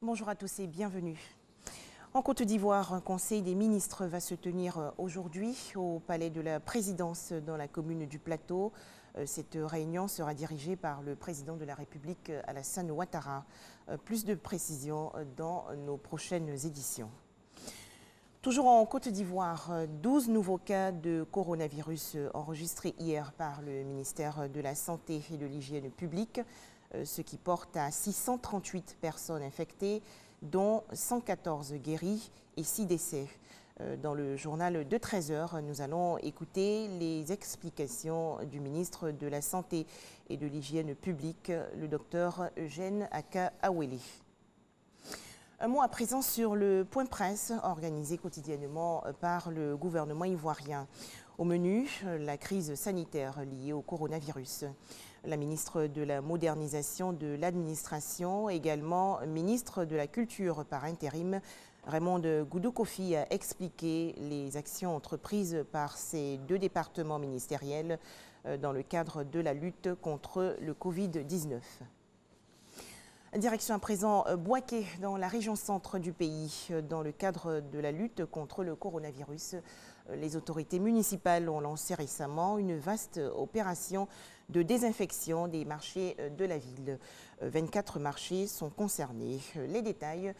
Bonjour à tous et bienvenue. En Côte d'Ivoire, un conseil des ministres va se tenir aujourd'hui au palais de la présidence dans la commune du Plateau. Cette réunion sera dirigée par le président de la République, Alassane Ouattara. Plus de précisions dans nos prochaines éditions. Toujours en Côte d'Ivoire, 12 nouveaux cas de coronavirus enregistrés hier par le ministère de la Santé et de l'Hygiène publique, ce qui porte à 638 personnes infectées, dont 114 guéris et 6 décès. Dans le journal de 13 h, nous allons écouter les explications du ministre de la Santé et de l'Hygiène publique, le docteur Eugène Aka-Awele. Un mot à présent sur le point presse organisé quotidiennement par le gouvernement ivoirien. Au menu, la crise sanitaire liée au coronavirus. La ministre de la modernisation de l'administration, également ministre de la culture par intérim, Raymonde Goudou-Kofi a expliqué les actions entreprises par ces deux départements ministériels dans le cadre de la lutte contre le Covid-19. Direction à présent Bouaké, dans la région centre du pays. Dans le cadre de la lutte contre le coronavirus, les autorités municipales ont lancé récemment une vaste opération de désinfection des marchés de la ville. 24 marchés sont concernés. Les détails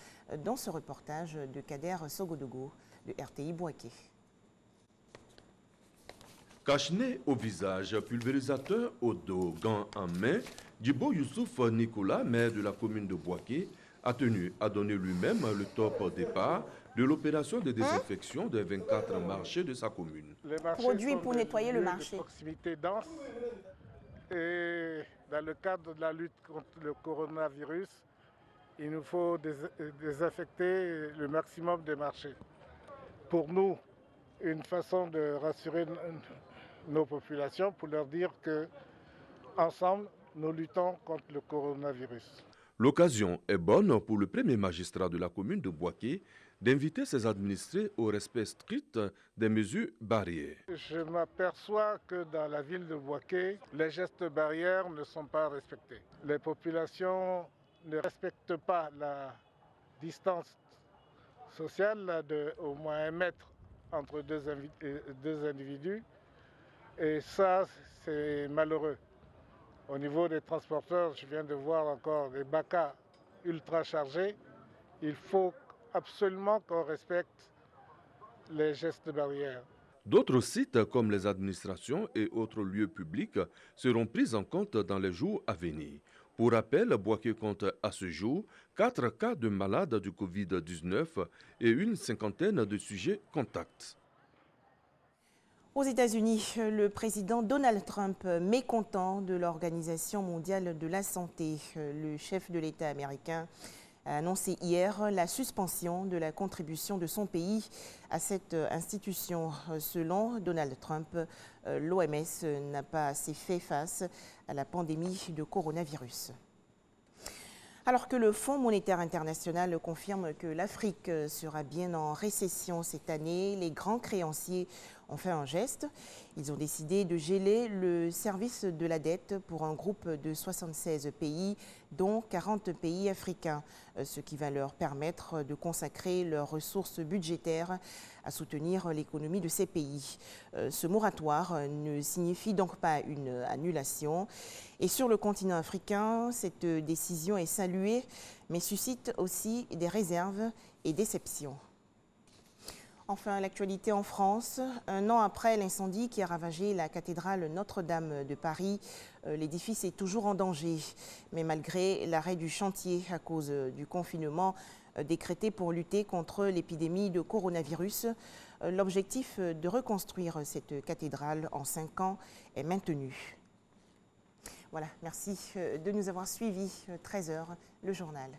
dans ce reportage de Kader Sogodogo de RTI Bouaké. Cache-nez au visage, pulvérisateur au dos, gants en main, Djibo Youssouf Nicolas, maire de la commune de Bouaké, a tenu à donner lui-même le top départ de l'opération de désinfection des 24 marchés de sa commune. Produits pour nettoyer le marché. De proximité dense et dans le cadre de la lutte contre le coronavirus, il nous faut désinfecter le maximum des marchés. Pour nous, une façon de rassurer nos populations pour leur dire que ensemble nous luttons contre le coronavirus. L'occasion est bonne pour le premier magistrat de la commune de Bouaké d'inviter ses administrés au respect strict des mesures barrières. Je m'aperçois que dans la ville de Bouaké, les gestes barrières ne sont pas respectés. Les populations ne respectent pas la distance sociale de au moins 1 mètre entre deux individus. Et ça, c'est malheureux. Au niveau des transporteurs, je viens de voir encore des bacas ultra chargés. Il faut absolument qu'on respecte les gestes barrières. D'autres sites, comme les administrations et autres lieux publics, seront pris en compte dans les jours à venir. Pour rappel, Bouaké compte à ce jour 4 cas de malades du Covid-19 et une cinquantaine de sujets contacts. Aux États-Unis, le président Donald Trump, mécontent de l'Organisation mondiale de la santé, le chef de l'État américain a annoncé hier la suspension de la contribution de son pays à cette institution. Selon Donald Trump, l'OMS n'a pas assez fait face à la pandémie de coronavirus. Alors que le Fonds monétaire international confirme que l'Afrique sera bien en récession cette année, les grands créanciers ont fait un geste. Ils ont décidé de geler le service de la dette pour un groupe de 76 pays, dont 40 pays africains, ce qui va leur permettre de consacrer leurs ressources budgétaires à soutenir l'économie de ces pays. Ce moratoire ne signifie donc pas une annulation. Et sur le continent africain, cette décision est saluée, mais suscite aussi des réserves et déceptions. Enfin, l'actualité en France. 1 an après l'incendie qui a ravagé la cathédrale Notre-Dame de Paris, l'édifice est toujours en danger. Mais malgré l'arrêt du chantier à cause du confinement décrété pour lutter contre l'épidémie de coronavirus, l'objectif de reconstruire cette cathédrale en 5 ans est maintenu. Voilà, merci de nous avoir suivis. 13 h, le journal.